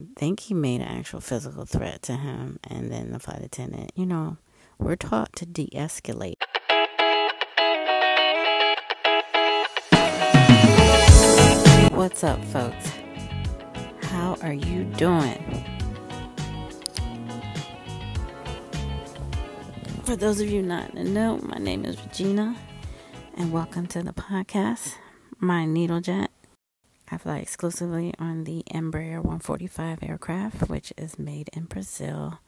think he made an actual physical threat to him, and then the flight attendant, you know, we're taught to de-escalate. What's up, folks? How are you doing? For those of you not in the know, my name is Regina, and welcome to the podcast, My Needlejet. I fly exclusively on the Embraer 145 aircraft, which is made in Brazil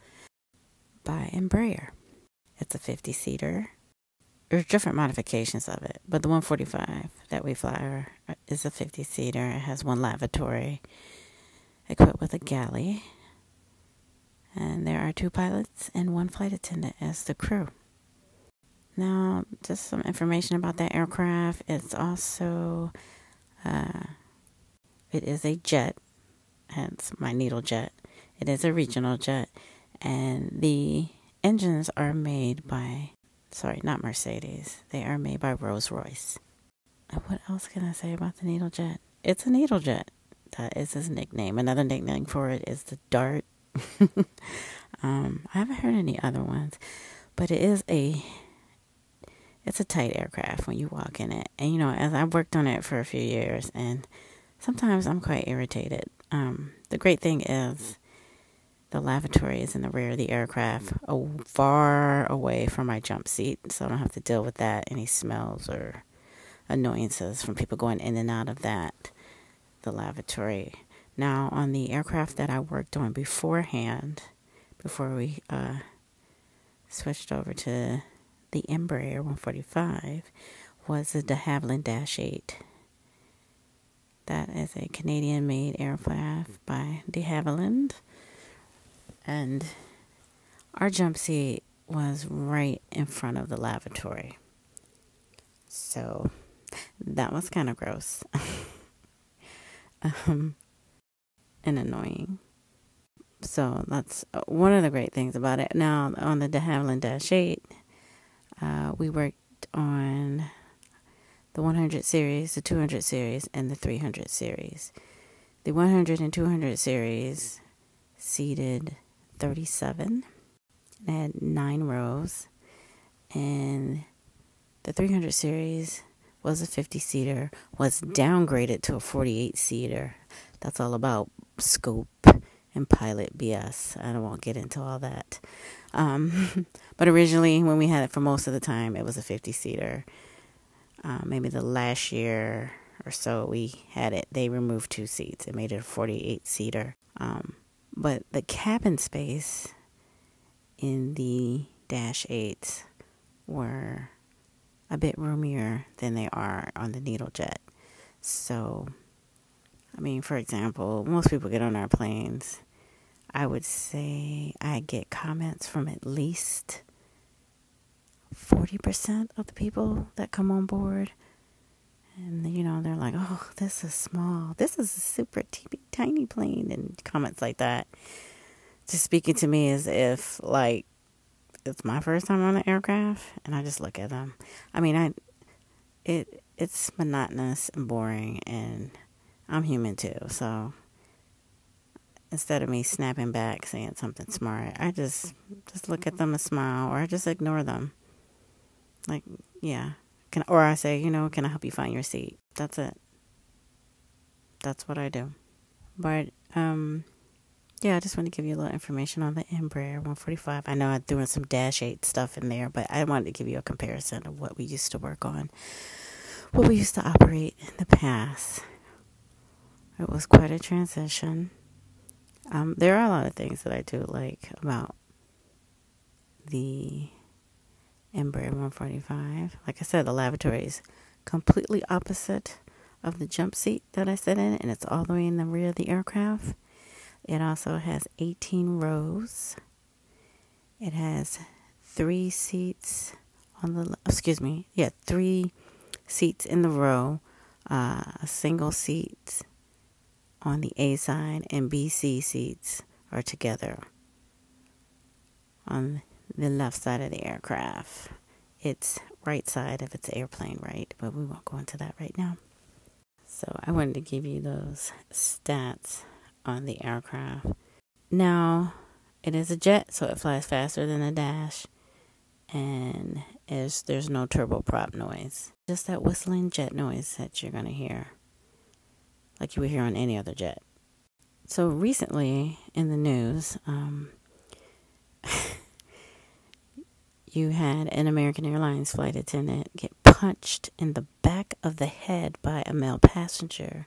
by Embraer. It's a 50-seater. There's different modifications of it, but the 145 that we fly is a 50-seater. It has one lavatory equipped with a galley, and there are 2 pilots and 1 flight attendant as the crew. Now, just some information about that aircraft. It's also, it is a jet, hence my needle jet. It is a regional jet, and the engines are made by, not Mercedes. They are made by Rolls-Royce. And what else can I say about the needle jet? It's a needle jet. That is his nickname. Another nickname for it is the Dart. I haven't heard any other ones, but it's a tight aircraft when you walk in it. And, you know, as I've worked on it for a few years, and sometimes I'm quite irritated. The great thing is the lavatory is in the rear of the aircraft, far away from my jump seat, so I don't have to deal with that, any smells or annoyances from people going in and out of the lavatory. Now, on the aircraft that I worked on beforehand, before we switched over to the Embraer 145, was the de Havilland -8. That is a Canadian-made aircraft by de Havilland. And our jump seat was right in front of the lavatory. So that was kind of gross. And annoying. So that's one of the great things about it. Now, on the de Havilland -8, we worked on the 100 series, the 200 series, and the 300 series. The 100 and 200 series seated 37 and had 9 rows, and the 300 series was a 50-seater, was downgraded to a 48-seater. That's all about scope and pilot BS. I don't want to get into all that. But originally, when we had it for most of the time, it was a 50-seater. Maybe the last year or so we had it, they removed 2 seats. It made it a 48-seater. But the cabin space in the -8s were a bit roomier than they are on the needle jet. So, I mean, for example, most people get on our planes. I would say I get comments from at least 40% of the people that come on board. And, you know, they're like, oh, this is small. This is a super tiny plane, and comments like that. Just speaking to me as if, like, it's my first time on an aircraft, and I just look at them. I mean, it's monotonous and boring, and I'm human too. So instead of me snapping back, saying something smart, I just look at them and smile, or I just ignore them. Like, yeah. Or I say, you know, can I help you find your seat? That's it. That's what I do. But, yeah, I just want to give you a little information on the Embraer 145. I know I threw in some -8 stuff in there, but I wanted to give you a comparison of what we used to work on, what we used to operate in the past. It was quite a transition. There are a lot of things that I do like about the Embraer 145. Like I said, the lavatory is completely opposite of the jump seat that I sit in, and it's all the way in the rear of the aircraft. It also has 18 rows. It has 3 seats on the, 3 seats in the row, a single seat on the A side, and B, C seats are together on the left side of the aircraft. It's right side if it's airplane right, but we won't go into that right now. So I wanted to give you those stats on the aircraft. Now, it is a jet, so it flies faster than a dash, and there's no turboprop noise. Just that whistling jet noise that you're going to hear, like you would hear on any other jet. So recently in the news, you had an American Airlines flight attendant get punched in the back of the head by a male passenger.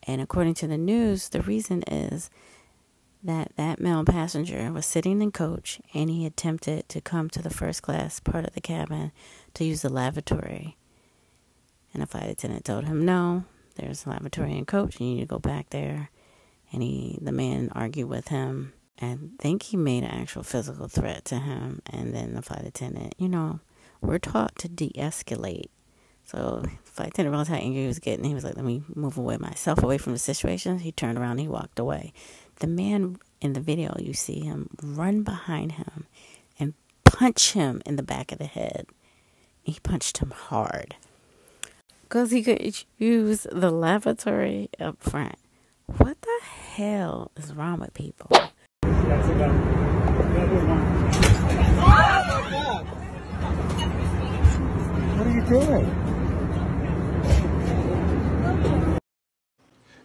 And according to the news, the reason is that male passenger was sitting in coach and he attempted to come to the first class part of the cabin to use the lavatory. And the flight attendant told him, no, there's a lavatory in coach, you need to go back there. And the man argued with him and think he made an actual physical threat to him. And then the flight attendant, we're taught to de-escalate. So the flight attendant realized how angry he was getting. He was like, let me move myself away from the situation. He turned around and he walked away. The man in the video, you see him run behind him and punch him in the back of the head. He punched him hard because he could use the lavatory up front. What the hell is wrong with people? What are you doing?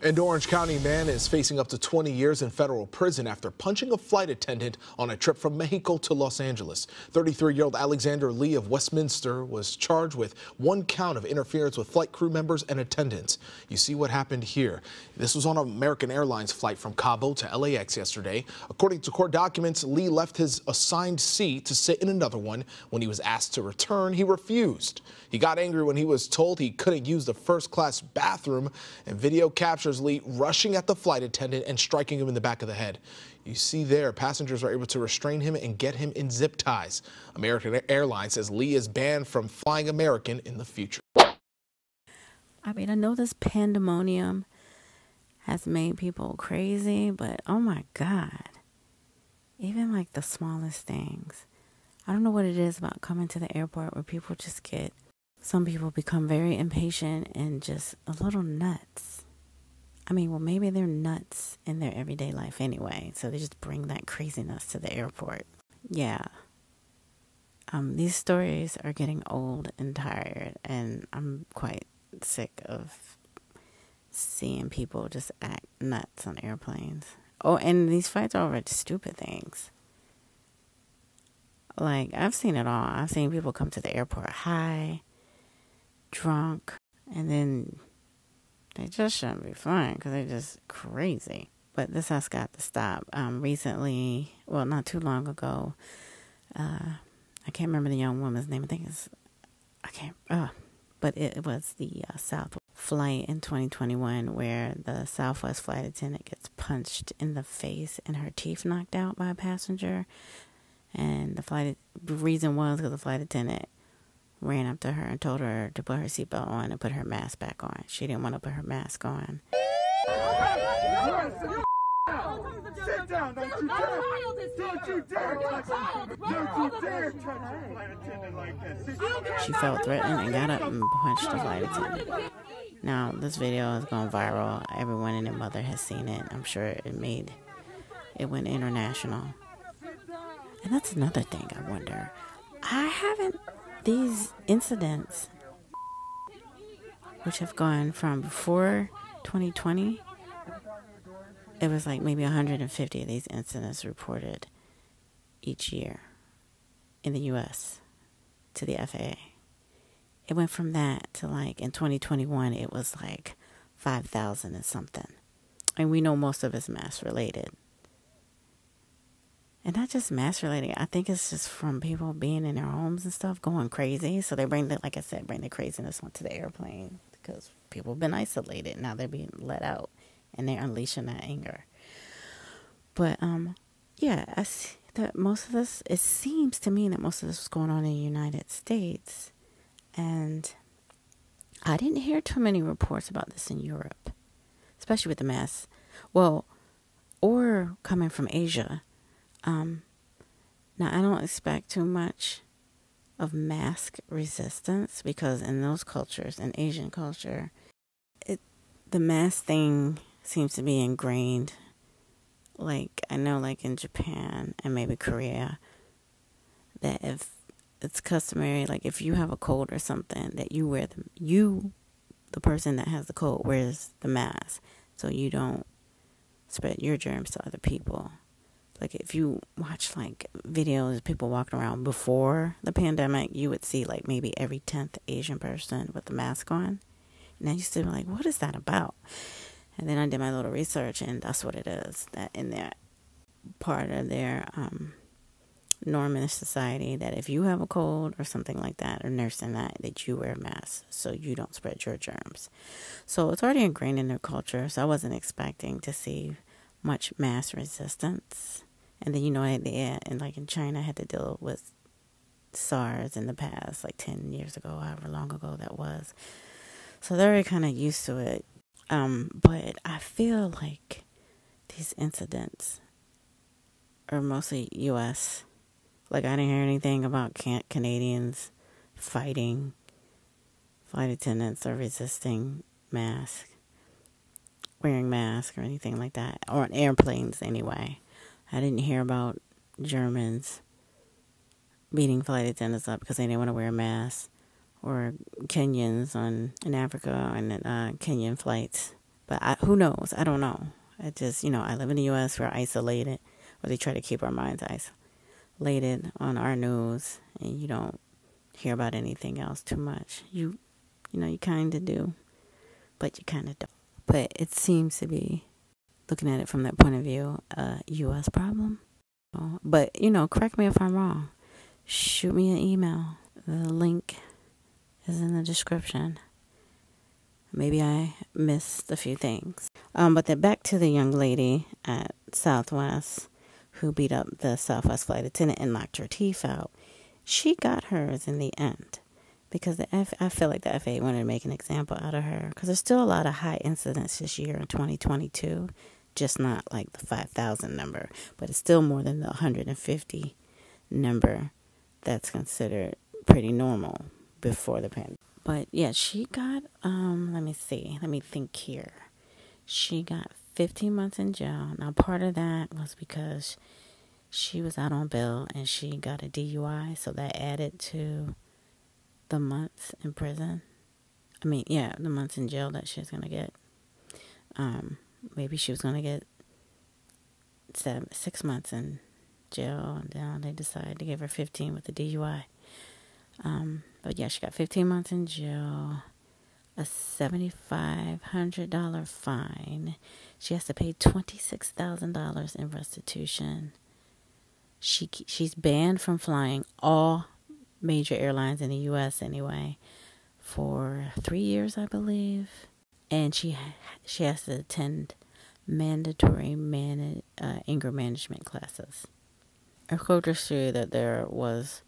An Orange County man is facing up to 20 years in federal prison after punching a flight attendant on a trip from Mexico to Los Angeles. 33-year-old Alexander Lee of Westminster was charged with 1 count of interference with flight crew members and attendants. You see what happened here. This was on an American Airlines flight from Cabo to LAX yesterday. According to court documents, Lee left his assigned seat to sit in another one. When he was asked to return, he refused. He got angry when he was told he couldn't use the first-class bathroom, and video captures Lee rushing at the flight attendant and striking him in the back of the head. You see there, passengers were able to restrain him and get him in zip ties. American Airlines says Lee is banned from flying American in the future. I mean, I know this pandemonium has made people crazy, but oh my God, even like the smallest things. I don't know what it is about coming to the airport where people just some people become very impatient and just a little nuts. I mean, well, maybe they're nuts in their everyday life anyway, so they just bring that craziness to the airport. Yeah. These stories are getting old and tired, and I'm quite sick of seeing people just act nuts on airplanes. Oh, and these fights are over stupid things. Like, I've seen it all. I've seen people come to the airport high, drunk, and then they just shouldn't be flying because they're just crazy. But this has got to stop. Recently, well, not too long ago, I can't remember the young woman's name. But it was the South flight in 2021 where the Southwest flight attendant gets punched in the face and her teeth knocked out by a passenger. And the reason was because the flight attendant ran up to her and told her to put her seatbelt on and put her mask back on. She didn't want to put her mask on. Sit down, don't you dare! Don't you dare touch a flight attendant like this! She felt threatened and got up and punched the flight attendant. Now, this video has gone viral. Everyone and their mother has seen it. I'm sure it went international. And that's another thing I wonder. These incidents, which have gone from before 2020, it was like maybe 150 of these incidents reported each year in the U.S. to the FAA. It went from that to like in 2021, it was like 5,000 and something. And we know most of it's mass related. And not just mass related. I think it's just from people being in their homes and stuff, going crazy. So they bring the craziness onto the airplane because people have been isolated. Now they're being let out and they're unleashing that anger. But, yeah, I see that most of this, it seems to me that most of this was going on in the United States. And I didn't hear too many reports about this in Europe, especially with the mass. Well, or coming from Asia. Now, I don't expect too much of mask resistance because in those cultures, in Asian culture, the mask thing seems to be ingrained. Like, I know, like, in Japan and maybe Korea, that if it's customary, like, if you have a cold or something, that you wear the person that has the cold wears the mask so you don't spread your germs to other people. Like, if you watch, like, videos of people walking around before the pandemic, you would see, like, maybe every 10th Asian person with the mask on. And I used to be like, what is that about? And then I did my little research, and that's what it is. That in their part of their norm in the society, that if you have a cold or something like that, or nursing that you wear a mask so you don't spread your germs. So it's already ingrained in their culture, so I wasn't expecting to see much mask resistance. And then, and like in China, had to deal with SARS in the past, like 10 years ago, however long ago that was. So they're already kind of used to it. But I feel like these incidents are mostly U.S. Like, I didn't hear anything about Canadians fighting flight attendants or resisting wearing masks or anything like that. Or on airplanes, anyway. I didn't hear about Germans beating flight attendants up because they didn't want to wear a mask. Or Kenyans in Africa and Kenyan flights. But who knows? I don't know. I just, I live in the U.S. We're isolated. Or they try to keep our minds isolated on our news. And you don't hear about anything else too much. You kind of do. But you kind of don't. But it seems to be, looking at it from that point of view, a U.S. problem. But, correct me if I'm wrong. Shoot me an email. The link is in the description. Maybe I missed a few things. But then back to the young lady at Southwest who beat up the Southwest flight attendant and knocked her teeth out. She got hers in the end because I feel like the FAA wanted to make an example out of her because there's still a lot of high incidents this year in 2022, just not like the 5,000 number, but it's still more than the 150 number that's considered pretty normal before the pandemic. But yeah, she got, let me think here. She got 15 months in jail. Now, part of that was because she was out on bail and she got a DUI, so that added to the months in prison. The months in jail that she was going to get. Maybe she was going to get 6 months in jail, and then they decided to give her 15 with the DUI. But yeah, she got 15 months in jail, a $7,500 fine. She has to pay $26,000 in restitution. She's banned from flying all major airlines in the U.S. anyway for 3 years, I believe. And she has to attend mandatory anger management classes. I quote her that there was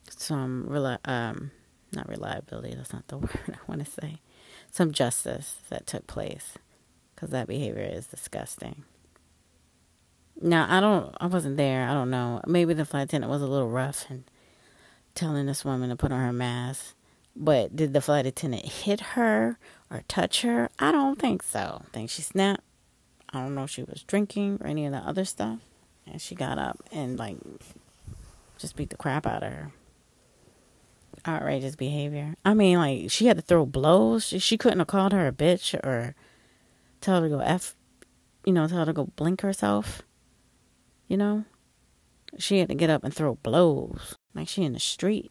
some not reliability, that's not the word I want to say, some justice that took place, because that behavior is disgusting. Now, I wasn't there, I don't know, maybe the flight attendant was a little rough in telling this woman to put on her mask, but did the flight attendant hit her or touch her? I don't think so. I think she snapped. I don't know if she was drinking or any of the other stuff, and she got up and just beat the crap out of her. Outrageous behavior. She had to throw blows. She couldn't have called her a bitch or tell her to go tell her to go blink herself. She had to get up and throw blows. Like she in the street.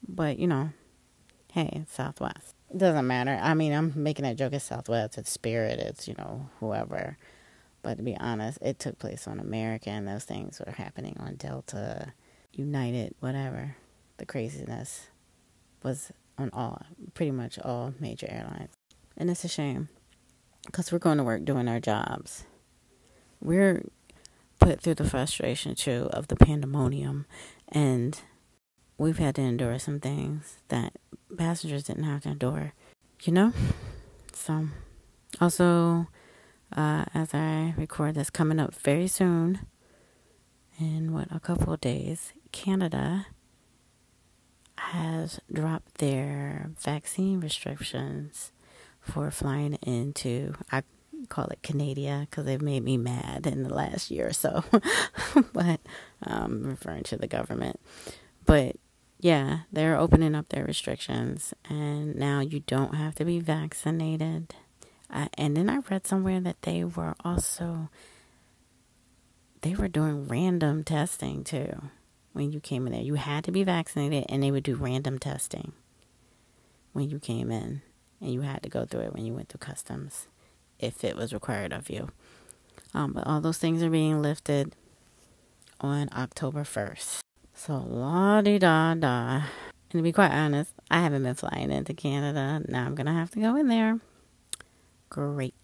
But, hey, it's Southwest. It doesn't matter. I'm making that joke. It's Southwest. It's Spirit. It's, whoever. But to be honest, it took place on American. Those things were happening on Delta, United, whatever. The craziness was on pretty much all major airlines. And it's a shame because we're going to work doing our jobs. We're put through the frustration, too, of the pandemonium. And we've had to endure some things that passengers didn't have to endure, So, also, as I record this, coming up very soon, in a couple of days, Canada has dropped their vaccine restrictions for flying into, call it Canada because they've made me mad in the last year or so. But referring to the government. But yeah, they're opening up their restrictions, and now you don't have to be vaccinated. And then I read somewhere that they were doing random testing too. When you came in there, you had to be vaccinated, and they would do random testing when you came in, and you had to go through it when you went through customs, if it was required of you. But all those things are being lifted on October 1st. So, la-di-da-da. And to be quite honest, I haven't been flying into Canada. Now I'm going to have to go in there. Great.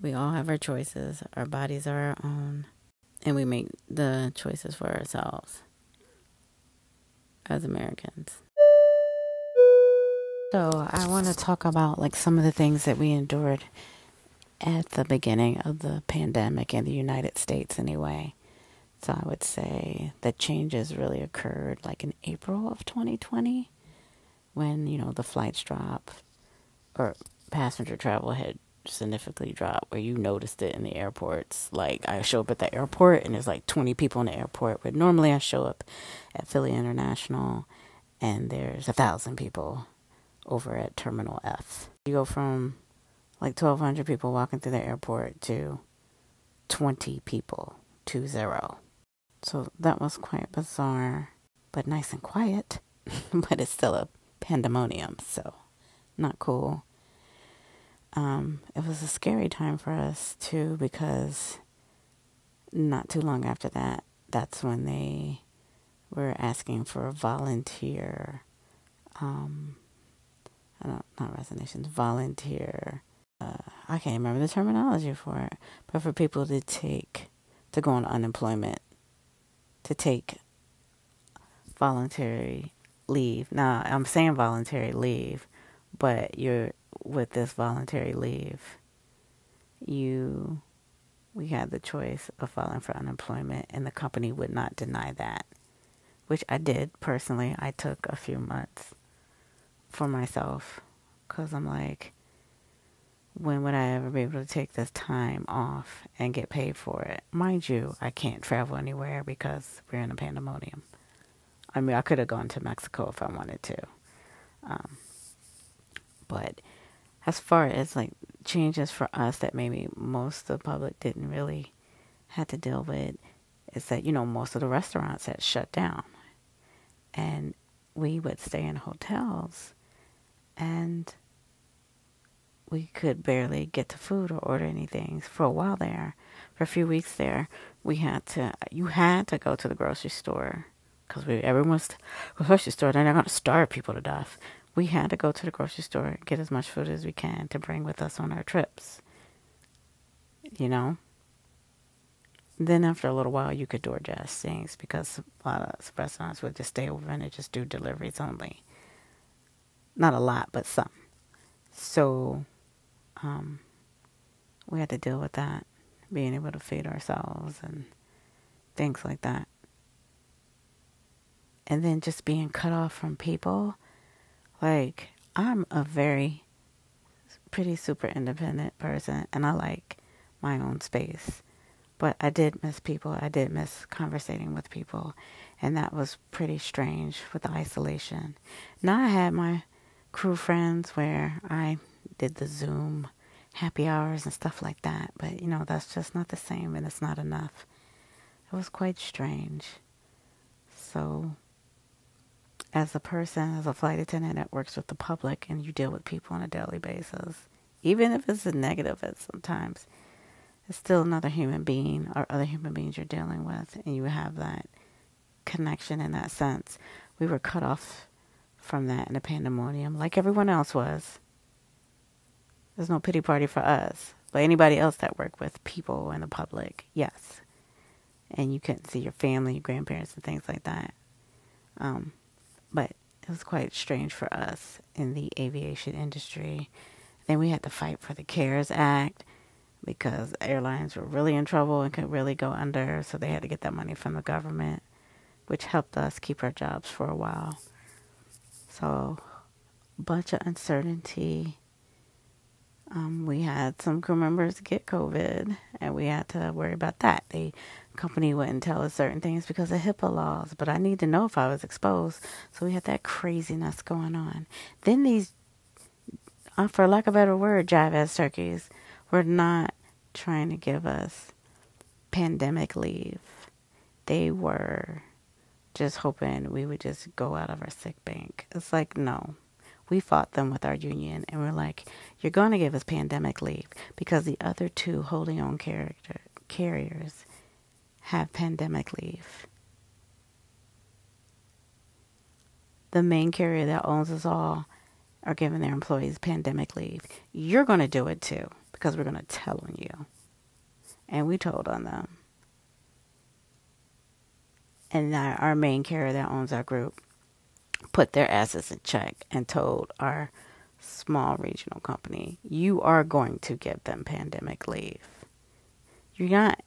We all have our choices. Our bodies are our own. And we make the choices for ourselves as Americans. So I want to talk about like some of the things that we endured at the beginning of the pandemic in the United States anyway. So I would say the changes really occurred like in April of 2020 when, the flights dropped or passenger travel had significantly dropped, where you noticed it in the airports. Like I show up at the airport and there's like 20 people in the airport, but normally I show up at Philly International and there's 1,000 people over at Terminal F. You go from like 1,200 people walking through the airport to 20 people, 20. So that was quite bizarre, but nice and quiet. But it's still a pandemonium, so not cool. It was a scary time for us too, because not too long after that, that's when they were asking for a volunteer, volunteer, I can't remember the terminology for it, but for people to go on unemployment, to take voluntary leave. Now, I'm saying voluntary leave, but with this voluntary leave, we had the choice of filing for unemployment, and the company would not deny that, which I did personally. I took a few months for myself, because I'm like, when would I ever be able to take this time off and get paid for it? Mind you, I can't travel anywhere because we're in a pandemonium. I mean, I could have gone to Mexico if I wanted to. But as far as like changes for us that maybe most of the public didn't really have to deal with, is that, most of the restaurants had shut down. And we would stay in hotels and we could barely get to food or order anything for a while there. For a few weeks there, you had to go to the grocery store, because everyone's the grocery store. They're not going to starve people to death. We had to go to the grocery store, get as much food as we can to bring with us on our trips. Then after a little while, you could DoorDash things, because a lot of restaurants would just stay open and just do deliveries only. Not a lot, but some. So we had to deal with that, being able to feed ourselves and things like that. And then just being cut off from people. Like, I'm a pretty super independent person, and I like my own space. But I did miss people. I did miss conversating with people. And that was pretty strange with the isolation. Now I had my crew friends where I did the Zoom happy hours and stuff like that. But, that's just not the same, and it's not enough. It was quite strange. So, as a flight attendant that works with the public, and you deal with people on a daily basis, even if it's a negative at sometimes, it's still another human being or other human beings you're dealing with, and you have that connection in that sense. We were cut off from that in a pandemonium, like everyone else was. There's no pity party for us, but anybody else that worked with people in the public, yes. And you couldn't see your family, your grandparents, and things like that. But it was quite strange for us in the aviation industry. Then we had to fight for the CARES Act, because airlines were really in trouble and could really go under, so they had to get that money from the government, which helped us keep our jobs for a while. So, a bunch of uncertainty. We had some crew members get COVID, and we had to worry about that. The company wouldn't tell us certain things because of HIPAA laws, but I need to know if I was exposed. So we had that craziness going on. Then these, for lack of a better word, jive-ass turkeys were not trying to give us pandemic leave. They were just hoping we would just go out of our sick bank. It's like, no. We fought them with our union, and we're like, you're going to give us pandemic leave because the other two holding on carriers have pandemic leave. The main carrier that owns us all are giving their employees pandemic leave. You're going to do it too because we're going to tell on you. And we told on them. And our main carrier that owns our group put their asses in check and told our small regional company, you are going to give them pandemic leave. You can't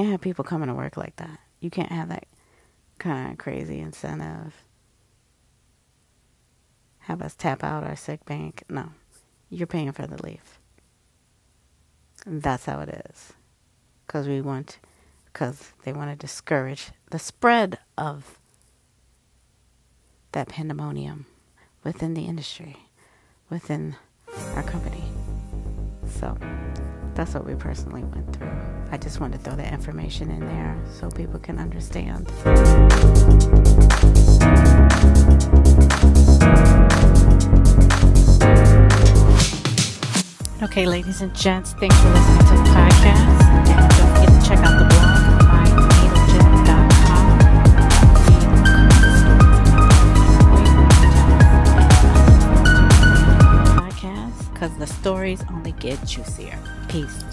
have people coming to work like that. You can't have that kind of crazy incentive. Have us tap out our sick bank. No, you're paying for the leave. And that's how it is. Because they want to discourage the spread of that pandemonium within the industry, within our company. So that's what we personally went through. I just wanted to throw that information in there so people can understand. Okay, ladies and gents, thanks for listening to the podcast. And don't forget to check out the blog, myneedlejet.com. Because the stories only get juicier. Peace.